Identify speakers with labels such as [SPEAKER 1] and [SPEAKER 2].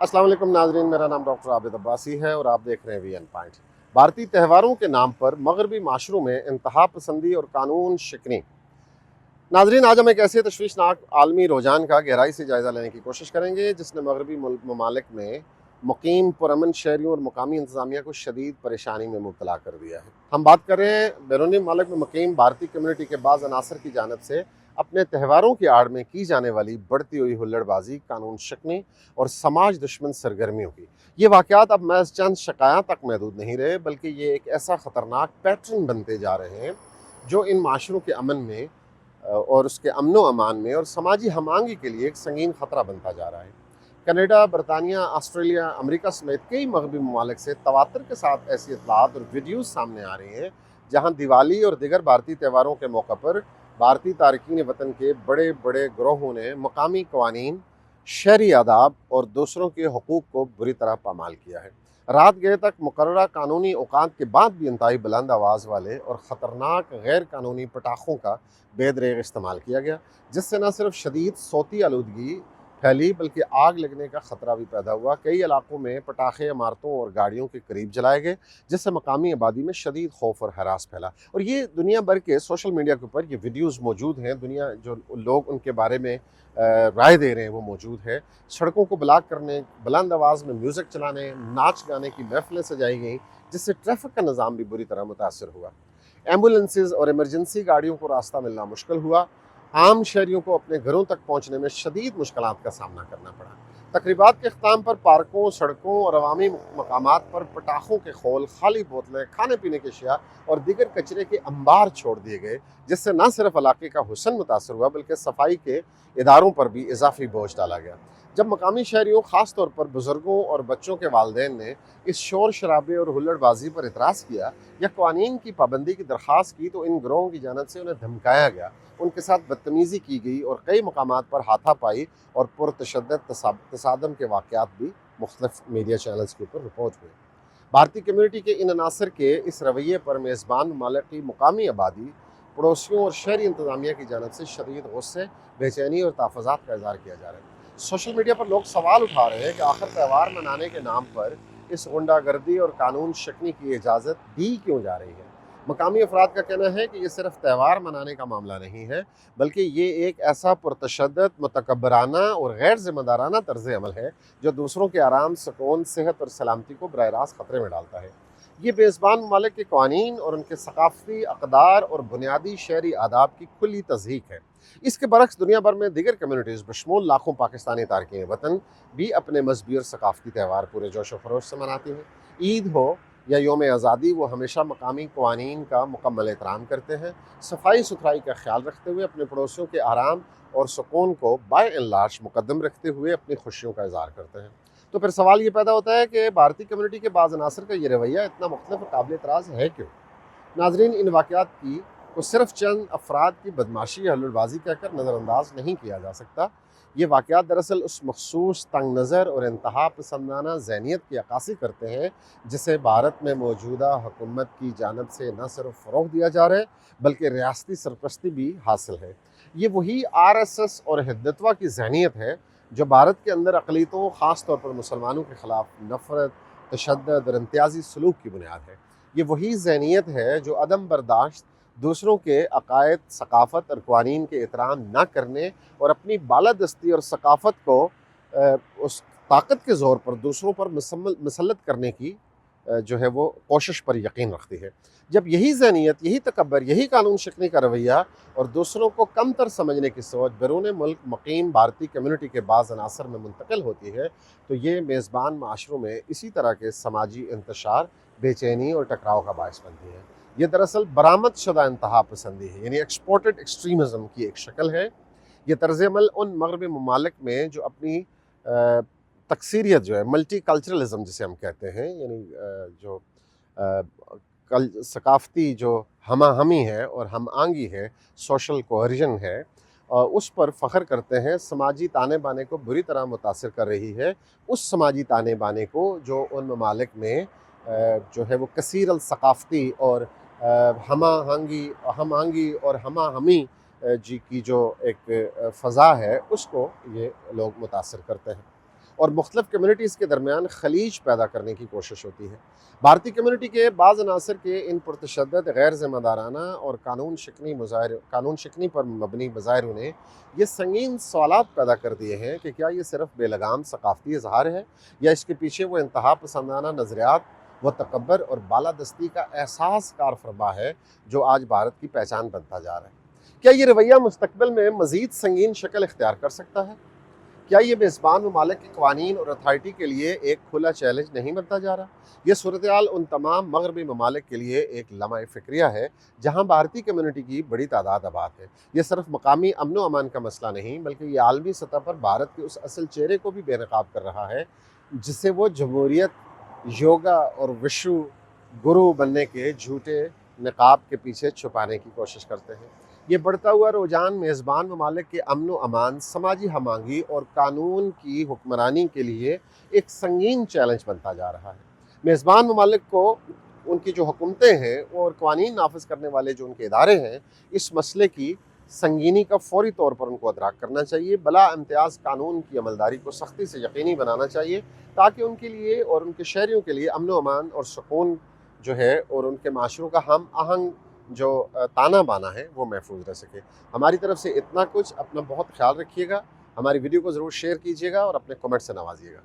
[SPEAKER 1] अस्सलाम वालेकुम नाज़रीन, मेरा नाम डॉक्टर आबिद अब्बासी है और आप देख रहे हैं वीएन पॉइंट। भारतीय त्योहारों के नाम पर मगरबी माशरों में इंतहा पसंदी और कानून शिकनी। नाज़रीन, आज हम एक ऐसे तशवीशनाक आलमी रुझान का गहराई से जायज़ा लेने की कोशिश करेंगे जिसने मगरबी ममालिक में मुकीम पुरअमन शहरियों और मकामी इंतज़ामिया को शदीद परेशानी में मुब्तला कर दिया है। हम बात कर रहे हैं बैरूनी ममालिक में मुकीम भारतीय कम्यूनिटी के बाज़ अनासर की जानब से अपने त्योहारों की आड़ में की जाने वाली बढ़ती हुई हुल्लड़बाजी, कानून शिकनी और समाज दुश्मन सरगर्मियों की। ये वाक़यात अब महज चंद शिकायत तक महदूद नहीं रहे, बल्कि ये एक ऐसा ख़तरनाक पैटर्न बनते जा रहे हैं जो इन माशरों के अमन में और उसके अमन व अमान में और समाजी हम-आहंगी के लिए एक संगीन ख़तरा बनता जा रहा है। कनाडा, बरतानिया, ऑस्ट्रेलिया, अमेरिका समेत कई मगरबी ममालिक से तवातर के साथ ऐसी इत्तलात और वीडियोज़ सामने आ रही हैं जहाँ दिवाली और दीगर भारतीय त्योहारों के मौके पर भारतीय तारकीन वतन के बड़े बड़े ग्रोहों ने मकामी कवानीन, शहरी आदाब और दूसरों के हकूक़ को बुरी तरह पामाल किया है। रात गए तक मुकर्ररा कानूनी औकात के बाद भी इंतहाई बुलंद आवाज़ वाले और ख़तरनाक गैर कानूनी पटाखों का बेदरेग इस्तेमाल किया गया, जिससे न सिर्फ शदीद सौती आलूदगी फैली बल्कि आग लगने का ख़तरा भी पैदा हुआ। कई इलाकों में पटाखे इमारतों और गाड़ियों के करीब जलाए गए, जिससे मकामी आबादी में शदीद खौफ और हरास फैला। और ये दुनिया भर के सोशल मीडिया के ऊपर ये वीडियोज़ मौजूद हैं। दुनिया जो लोग उनके बारे में राय दे रहे हैं वो मौजूद है। सड़कों को ब्लॉक करने, बुलंद आवाज़ में म्यूज़िक चलाने, नाच गाने की महफिलें सजाई गई, जिससे ट्रैफिक का निज़ाम भी बुरी तरह मुतासर हुआ। एम्बुलेंसेज और इमरजेंसी गाड़ियों को रास्ता मिलना मुश्किल हुआ। आम शहरियों को अपने घरों तक पहुंचने में शदीद मुश्किलात का सामना करना पड़ा। तकरीबात के अख्ताम पर पार्कों, सड़कों और अवामी मकामात पर पटाखों के खोल, खाली बोतलें, खाने पीने की अशिया और दीगर कचरे के अंबार छोड़ दिए गए, जिससे न सिर्फ इलाके का हुस्न मुतासर हुआ बल्कि सफाई के इदारों पर भी इजाफी बोझ डाला गया। जब मकामी शहरियों, ख़ास तौर पर बुजुर्गों और बच्चों के वालिदैन ने इस शोर शराबे और हुल्लड़बाजी पर इतराज़ किया या क़वानीन की पाबंदी की दरख्वास्त की, तो इन गिरोहों की जानिब से उन्हें धमकाया गया, उनके साथ बदतमीज़ी की गई और कई मकामात पर हाथापाई और पुरतशद्दुद तसादम के वाक़यात भी मुख्तलिफ मीडिया चैनल्स के ऊपर रिपोर्ट हुए। भारतीय कम्यूनिटी के इन अनासर के इस रवैये पर मेज़बान ममालिक की मुकामी आबादी, पड़ोसियों और शहरी इंतज़ामिया की जानिब से शदीद गुस्से, बेचैनी और तहफ़्फ़ुज़ात का इज़हार किया जा रहा है। सोशल मीडिया पर लोग सवाल उठा रहे हैं कि आखिर त्यौहार मनाने के नाम पर इस गुंडागर्दी और कानून शिकनी की इजाज़त दी क्यों जा रही है। मकामी अफराद का कहना है कि ये सिर्फ त्यौहार मनाने का मामला नहीं है, बल्कि ये एक ऐसा पुरतशद्दुद, मुतकब्बराना और गैर ज़िम्मेदाराना तर्ज़ अमल है जो दूसरों के आराम, सुकून, सेहत और सलामती को बराह रास्त ख़तरे में डालता है। ये मेज़बान ममालिक के क़वानीन और उनके सक़ाफ़ती अक़दार और बुनियादी शहरी आदाब की खुली तज़हीक है। इसके बरक्स दुनिया भर में दीगर कम्यूनिटीज़ बशमूल लाखों पाकिस्तानी तारकीन वतन भी अपने मजहबी और सक़ाफ़ती त्यौहार पूरे जोश व खरोश से मनाती हैं। ईद हो या योम आज़ादी, वो हमेशा मकामी क़वानीन का मुकम्मल एहतराम करते हैं, सफाई सुथराई का ख्याल रखते हुए अपने पड़ोसियों के आराम और सुकून को बाय एंड लार्ज मुकद्दम रखते हुए अपनी खुशियों का इज़हार करते हैं। तो फिर सवाल ये पैदा होता है कि भारतीय कम्यूनिटी के बाज़ अनासर का ये रवैया इतना मुख्तलिफ और काबिल एतराज़ है क्यों? नाज़रीन, इन वाक़यात की को सिर्फ चंद अफराद की बदमाशी या हुल्लड़बाजी कहकर नज़रअंदाज नहीं किया जा सकता। ये वाक़यात दरअसल उस मखसूस तंग नज़र और इंतहा पसंदाना ज़हनियत की अक्कासी करते हैं जिसे भारत में मौजूदा हुकूमत की जानिब से न सिर्फ फ़रोग़ दिया जा रहा है बल्कि रियासती सरपरस्ती भी हासिल है। ये वही RSS और हिंदुत्व की ज़हनियत है जो भारत के अंदर अक़लियतों, ख़ास तौर पर मुसलमानों के ख़िलाफ़ नफ़रत, तशद्दुद और इम्तियाज़ी सलूक की बुनियाद है। ये वही ज़हनियत है जो अदम बर्दाश्त, दूसरों के अकायद, सक़ाफ़त और क़वानीन के एहतराम न करने और अपनी बालादस्ती और सक़ाफ़त को उस ताकत के ज़ोर पर दूसरों पर मुसल्लत करने की जो है वो कोशिश पर यकीन रखती है। जब यही ज़हनियत, यही तकब्बर, यही कानून शिकनी का रवैया और दूसरों को कमतर समझने की सोच बैरून मुल्क मुक़ीम भारतीय कम्यूनिटी के बाज़ अनासर में मुंतकिल होती है, तो ये मेज़बान माशरों में इसी तरह के समाजी इंतशार, बेचैनी और टकराव का बायस बनती है। ये दरअसल बरामद शुदा इंतहा पसंदी है, यानी एक्सपोर्टेड एक्सट्रीमिज़म की एक शक्ल है। ये तर्ज़ अमल उन मगरबी ममालिक में जो अपनी तकसीरियत जो है, मल्टी कल्चरलिज़म जिसे हम कहते हैं, यानी जो कल सकाफ़ती जो हमा-हमी है और हम-आहंगी है, सोशल कोहेजन है, उस पर फ़ख्र करते हैं। समाजी ताने-बाने को बुरी तरह मुतासिर कर रही है, उस समाजी ताने-बाने को जो उन ममालिक में जो है वो कसीर अल सकाफ़ती और हम-आहंगी और हमा-हमी जी की जो एक फ़ज़ा है, उसको ये लोग मुतासिर करते हैं। और मुख्तलिफ कम्यूनिटीज़ के दरमियान खलीज पैदा करने की कोशिश होती है। भारतीय कम्यूनिटी के बाज़ अनासर के इन पुरतशद्दद गैर ज़िम्मेदाराना और कानून शिकनी पर मबनी मुज़ाहिरों ने ये संगीन सवालात पैदा कर दिए हैं कि क्या ये सिर्फ बेलगाम सकाफ़ती इजहार है या इसके पीछे वो इंतहा पसंदाना नज़रियात व तकब्बर और बालादस्ती का एहसास कार फरमा है जो आज भारत की पहचान बनता जा रहा है। क्या ये रवैया मुस्तकबिल में मज़ीद संगीन शक्ल इख्तियार कर सकता है? क्या ये मेज़बान ममालिक के कवानीन और अथॉरिटी के लिए एक खुला चैलेंज नहीं बनता जा रहा? ये सूरत हाल उन तमाम मगरबी ममालिक के लिए एक लम्हा फ़िक्रिया है जहाँ भारतीय कम्यूनिटी की बड़ी तादाद आबाद है। ये सिर्फ मकामी अमन व अमान का मसला नहीं बल्कि ये आलमी सतह पर भारत के उस असल चेहरे को भी बेनकाब कर रहा है जिसे वो जमहूरियत, योगा और विश्व गुरु बनने के झूठे नकाब के पीछे छुपाने की कोशिश करते हैं। ये बढ़ता हुआ रुझान मेज़बान ममालिक के अमन व अमान, समाजी हमांगी और कानून की हुक्मरानी के लिए एक संगीन चैलेंज बनता जा रहा है। मेज़बान ममालिक को उनकी जो हुकूमतें हैं और कानून नाफिज करने वाले जो उनके इदारे हैं, इस मसले की संगीनी का फौरी तौर पर उनको अदराक करना चाहिए। बला इम्तियाज़ कानून की अमलदारी को सख्ती से यकीनी बनाना चाहिए ताकि उनके लिए और उनके शहरियों के लिए अमन व अमान और सुकून जो है और उनके माशरों का हम आहंग जो ताना बाना है वो महफूज रह सके। हमारी तरफ से इतना कुछ। अपना बहुत ख्याल रखिएगा। हमारी वीडियो को ज़रूर शेयर कीजिएगा और अपने कमेंट से नवाजिएगा।